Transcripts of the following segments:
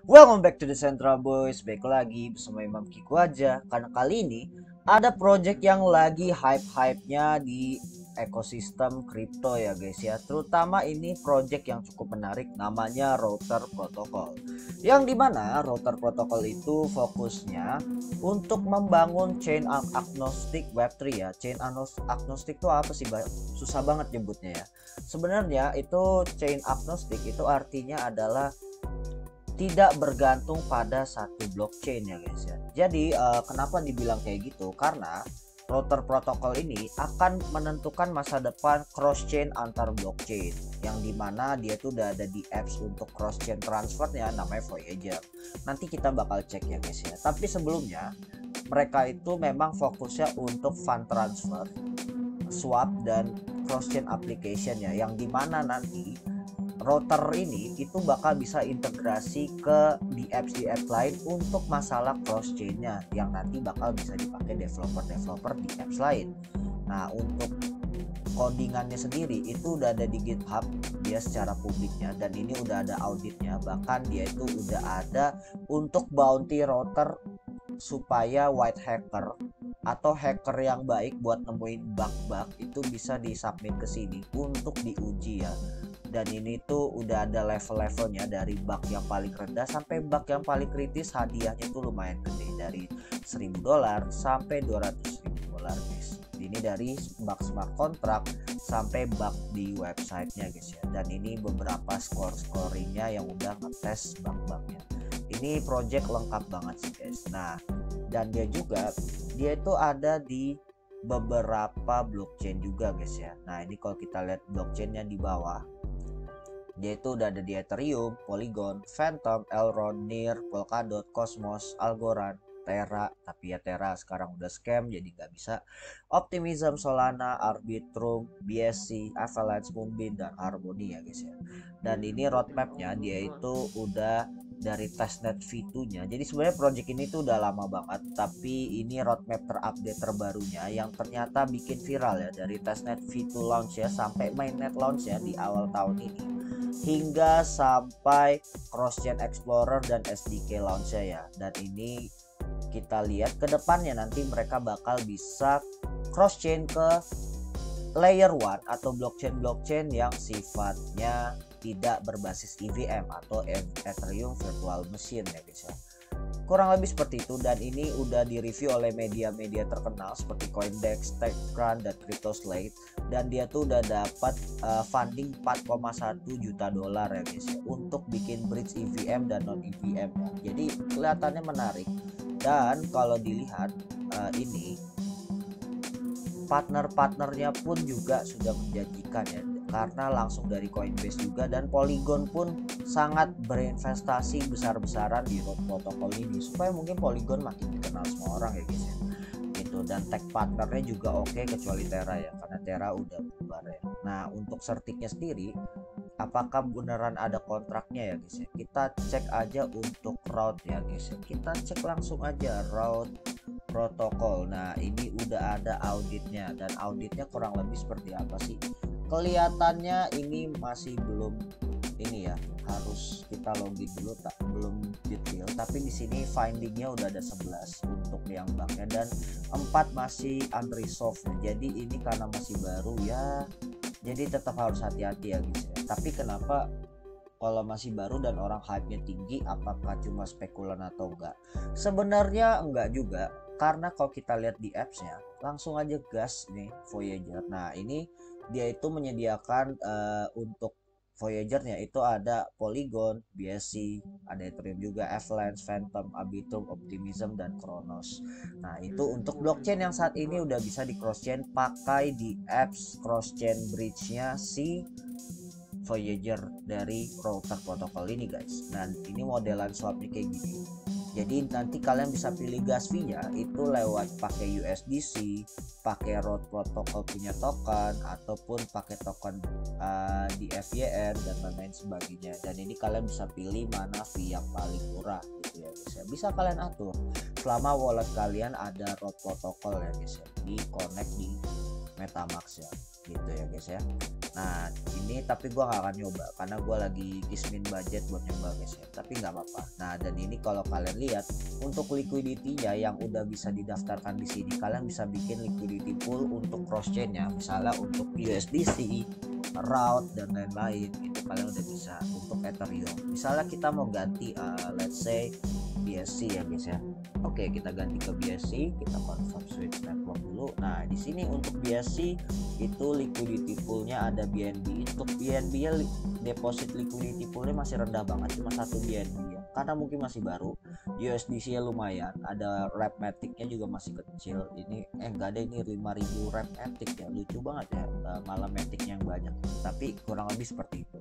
Welcome back to the Central Boys. Baik lagi bersama Imam Kiku aja. Karena kali ini ada project yang lagi hype-hypenya di ekosistem kripto ya guys ya. Terutama ini project yang cukup menarik namanya Router Protocol. Yang dimana Router Protocol itu fokusnya untuk membangun chain agnostic Web3 ya. Chain agnostic itu apa sih? Susah banget nyebutnya ya. Sebenarnya itu chain agnostic itu artinya adalah tidak bergantung pada satu blockchain ya guys ya. Jadi kenapa dibilang kayak gitu? Karena router protokol ini akan menentukan masa depan cross chain antar blockchain, yang dimana dia tuh udah ada di apps untuk cross chain transfernya namanya Voyager. Nanti kita bakal cek ya guys ya. Tapi sebelumnya mereka itu memang fokusnya untuk fund transfer, swap dan cross chain application ya, yang dimana nanti router ini itu bakal bisa integrasi ke di apps lain untuk masalah cross chainnya, yang nanti bakal bisa dipakai developer di apps lain. Nah, untuk codingannya sendiri itu udah ada di GitHub dia secara publiknya, dan ini udah ada auditnya, bahkan dia itu udah ada untuk bounty router supaya white hacker atau hacker yang baik buat nemuin bug-bug itu bisa disubmit ke sini untuk diuji ya. Dan ini tuh udah ada level-levelnya dari bug yang paling rendah sampai bug yang paling kritis, hadiahnya tuh lumayan gede dari $1.000 sampai $200.000 guys. Ini dari bug smart contract sampai bug di websitenya guys ya. Dan ini beberapa scoringnya yang udah ngetes bug-bugnya. Ini project lengkap banget sih guys. Nah, dan dia itu ada di beberapa blockchain juga guys ya. Nah, ini kalau kita lihat blockchainnya di bawah, dia itu udah ada di Ethereum, Polygon, Phantom, Elrond, Near, Polkadot, Cosmos, Algorand, Terra. Tapi ya Terra sekarang udah scam jadi nggak bisa. Optimism, Solana, Arbitrum, BSC, Avalanche, Moonbeam, dan Harmony ya guys ya. Dan ini roadmapnya dia itu udah dari testnet V2 nya. Jadi sebenarnya project ini tuh udah lama banget, tapi ini roadmap terupdate terbarunya yang ternyata bikin viral ya, dari testnet V2 launch ya sampai mainnet launch ya di awal tahun ini, hingga sampai cross-chain explorer dan SDK launch ya. Dan ini kita lihat ke depannya nanti mereka bakal bisa cross-chain ke layer 1 atau blockchain yang sifatnya tidak berbasis EVM atau Ethereum Virtual Machine ya guys ya. Kurang lebih seperti itu, dan ini udah direview oleh media-media terkenal seperti Coindex, TechCrunch, dan CryptoSlate, dan dia tuh udah dapat funding $4,1 juta ya guys ya untuk bikin bridge EVM dan non EVM ya. Jadi kelihatannya menarik, dan kalau dilihat ini partner-partnernya pun juga sudah menjanjikan ya, karena langsung dari Coinbase juga, dan Polygon pun sangat berinvestasi besar-besaran di protokol ini supaya mungkin Polygon makin dikenal semua orang ya guys ya gitu. Dan tech partnernya juga oke, kecuali Terra ya, karena Terra udah bubar ya. Nah, untuk sertiknya sendiri apakah beneran ada kontraknya ya guys ya, kita cek aja untuk route ya guys ya. Kita cek langsung aja route protokol. Nah, ini udah ada auditnya, dan auditnya kurang lebih seperti apa sih? Kelihatannya ini masih belum ini ya, harus kita login dulu, tak belum detail. Tapi di sini findingnya udah ada 11 untuk yang bugnya, dan 4 masih unresolved ya. Jadi ini karena masih baru ya, jadi tetap harus hati-hati ya guys ya. Tapi kenapa kalau masih baru dan orang hype-nya tinggi, apakah cuma spekulan atau enggak? Sebenarnya enggak juga, karena kalau kita lihat di apps-nya langsung aja gas nih Voyager. Nah, ini dia itu menyediakan untuk Voyager-nya itu ada Polygon, BSC, ada Ethereum juga, Avalanche, Phantom, Arbitrum, Optimism, dan Kronos. Nah, itu untuk blockchain yang saat ini udah bisa di cross chain pakai di apps cross chain bridge-nya si Voyager dari router protokol ini guys. Nah, ini modelan swapnya kayak gini. Jadi nanti kalian bisa pilih gas fee-nya itu lewat pakai USDC, pakai road protocol punya token, ataupun pakai token di FYN dan lain-lain sebagainya. Dan ini kalian bisa pilih mana fee yang paling murah gitu ya guys ya. Bisa kalian atur selama wallet kalian ada road protocol ya guys ya, di connect di MetaMask ya gitu ya guys ya. Nah ini tapi gua nggak akan nyoba karena gua lagi kismin budget buat nyoba guys ya, tapi nggak apa-apa. Nah dan ini kalau kalian lihat untuk liquidity-nya yang udah bisa didaftarkan di sini, kalian bisa bikin liquidity pool untuk cross chain ya, misalnya untuk USDC, route dan lain-lain itu kalian udah bisa. Untuk Ethereum misalnya kita mau ganti let's say BSC ya guys ya. Oke, kita ganti ke BSC, kita confirm switch network dulu. Nah di sini untuk BSC itu liquidity poolnya ada BNB. Untuk BNB ya deposit liquidity poolnya masih rendah banget, cuma 1 BNB ya, karena mungkin masih baru. USDC nya lumayan, ada Rapmatic-nya juga masih kecil. Ini enggak ada, ini 5000 Rapmatic ya, lucu banget ya, malah matic yang banyak, tapi kurang lebih seperti itu.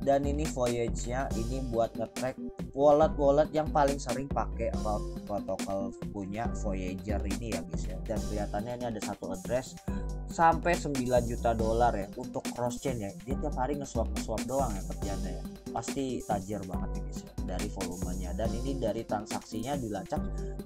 Dan ini Voyage-nya ini buat nge-track wallet yang paling sering pakai route protocol punya Voyager ini ya guys ya. Dan kelihatannya ini ada satu address sampai 9 juta dolar ya untuk cross chain ya. Dia tiap hari nge-swap doang ya kerjanya ya. Pasti tajir banget ya guys ya dari volumenya. Dan ini dari transaksinya dilacak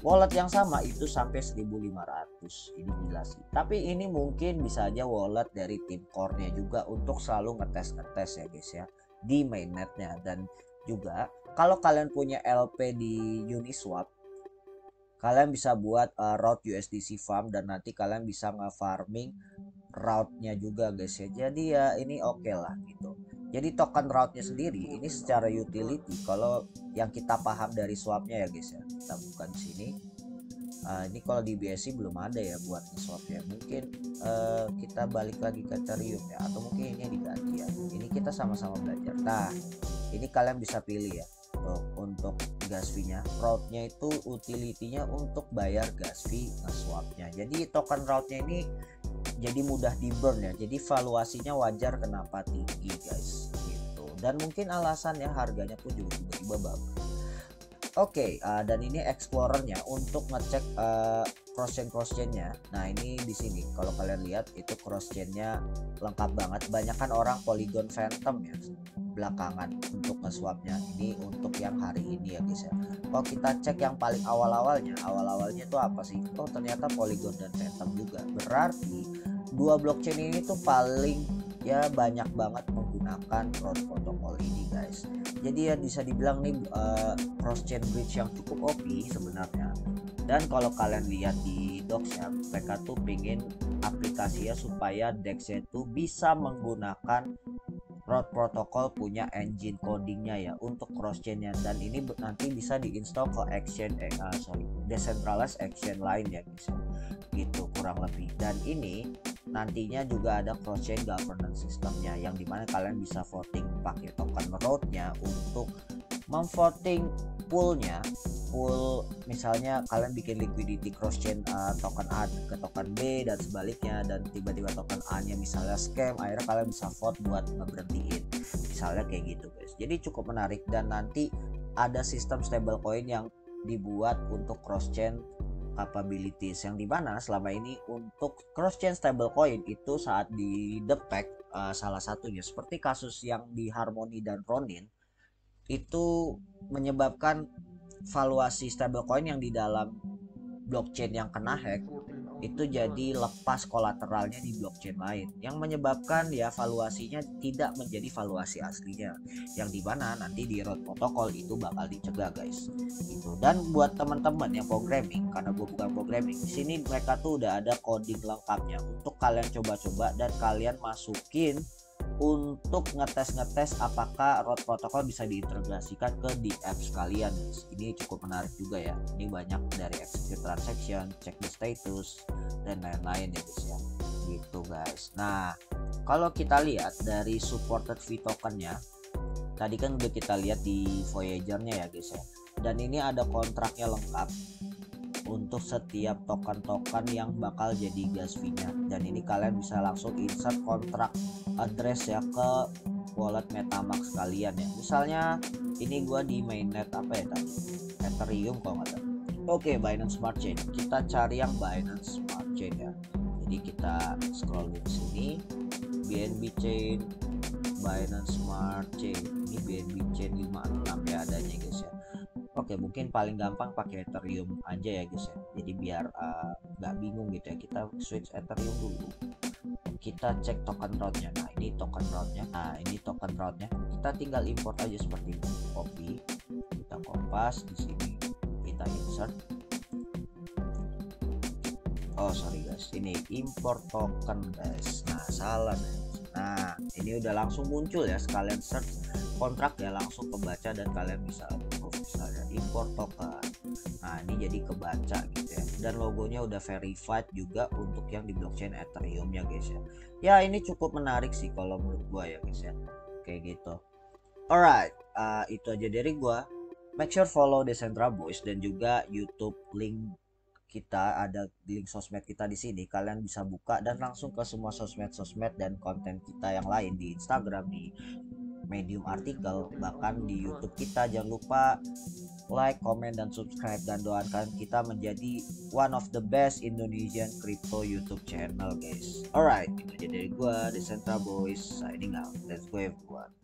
wallet yang sama itu sampai 1500. Ini gila sih. Tapi ini mungkin bisa aja wallet dari tim core-nya juga untuk selalu ngetes ya guys ya di mainnetnya. Dan juga kalau kalian punya LP di Uniswap, kalian bisa buat route USDC farm dan nanti kalian bisa nge-farming route-nya juga guys ya. Jadi ya ini oke lah gitu. Jadi token route-nya sendiri ini secara utility kalau yang kita paham dari swapnya ya guys ya. Kita buka di sini. Ini kalau di BSC belum ada ya buat swap ya. Mungkin kita balik lagi ke Ethereum ya, atau mungkin ini diganti ya. Ini kita sama-sama belajar. Nah ini kalian bisa pilih ya untuk gas fee-nya. Route-nya itu utility-nya untuk bayar gas fee nge-swap-nya. Jadi token route-nya ini jadi mudah di burn ya. Jadi valuasinya wajar kenapa tinggi guys gitu. Dan mungkin alasannya harganya pun juga tiba-tiba bagus. Oke, dan ini explorernya untuk ngecek cross chain-nya. Nah ini di sini kalau kalian lihat itu cross chain-nya lengkap banget. Banyak kan orang Polygon Phantom ya belakangan untuk nge-swap-nya. Ini untuk yang hari ini ya guys ya. Kalau kita cek yang paling awalnya itu apa sih? Oh ternyata Polygon dan Phantom juga. Berarti dua blockchain ini tuh paling ya banyak banget menggunakan route protocol ini guys. Jadi ya bisa dibilang nih cross chain bridge yang cukup OP sebenarnya. Dan kalau kalian lihat di docs ya, mereka tuh pengen aplikasinya supaya DEX itu bisa menggunakan route protocol punya engine codingnya ya untuk cross chainnya. Dan ini nanti bisa diinstal ke decentralized exchange lain ya guys gitu kurang lebih. Dan ini nantinya juga ada cross chain governance sistemnya yang dimana kalian bisa voting pakai token route-nya untuk memvoting pool misalnya kalian bikin liquidity cross chain token A ke token B dan sebaliknya, dan tiba-tiba token A nya misalnya scam, akhirnya kalian bisa vote buat ngeberhentiin misalnya kayak gitu guys. Jadi cukup menarik. Dan nanti ada sistem stablecoin yang dibuat untuk cross chain capabilities yang dimana selama ini untuk cross chain stablecoin itu saat di detect salah satunya seperti kasus yang di Harmony dan Ronin itu menyebabkan valuasi stablecoin yang di dalam blockchain yang kena hack itu jadi lepas kolateralnya di blockchain lain yang menyebabkan ya valuasinya tidak menjadi valuasi aslinya, yang dimana nanti di route protocol itu bakal dicegah guys gitu. Dan buat teman-teman yang programming, karena gue bukan programming, di sini mereka tuh udah ada coding lengkapnya untuk kalian coba-coba dan kalian masukin untuk ngetes apakah route protocol bisa diintegrasikan ke di apps kalian guys. Ini cukup menarik juga ya. Ini banyak dari execute transaction, check the status dan lain-lain ya guys ya gitu guys. Nah kalau kita lihat dari supported fee tokennya tadi kan udah kita lihat di Voyager-nya ya guys ya, dan ini ada kontraknya lengkap untuk setiap token-token yang bakal jadi gas fee-nya. Dan ini kalian bisa langsung insert kontrak address ya ke wallet MetaMask kalian ya. Misalnya ini gua di mainnet apa ya tadi, Ethereum kalau nggak salah. Oke, Binance Smart Chain. Kita cari yang Binance Smart Chain ya. Jadi kita scroll di sini, BNB Chain, Binance Smart Chain. Ini BNB Chain 56 ya adanya guys ya. Oke, mungkin paling gampang pakai Ethereum aja ya guys ya. Jadi biar nggak bingung gitu ya. Kita switch Ethereum dulu. kita cek token route-nya. Nah, ini token route-nya. Nah, ini token route-nya. Kita tinggal import aja seperti ini. Copy, kita kompas di sini, kita insert. Oh, sorry guys, ini import token guys. Nah, salah guys. Nah, ini udah langsung muncul ya, sekalian search kontrak ya, langsung kebaca dan kalian bisa approve misalnya import token. Nah, ini jadi kebaca gitu ya, dan logonya udah verified juga untuk yang di blockchain Ethereum ya guys ya. Ya, ini cukup menarik sih kalau menurut gua ya guys ya, kayak gitu. Alright, itu aja dari gua. Make sure follow Decentra Boys dan juga YouTube, link kita ada link sosmed kita di sini. Kalian bisa buka dan langsung ke semua sosmed dan konten kita yang lain di Instagram, di Medium artikel, bahkan di YouTube kita. Jangan lupa like, comment, dan subscribe, dan doakan kita menjadi one of the best Indonesian crypto YouTube channel guys. Alright, itu aja dari gua, Decentra Boys signing out. Let's go everyone.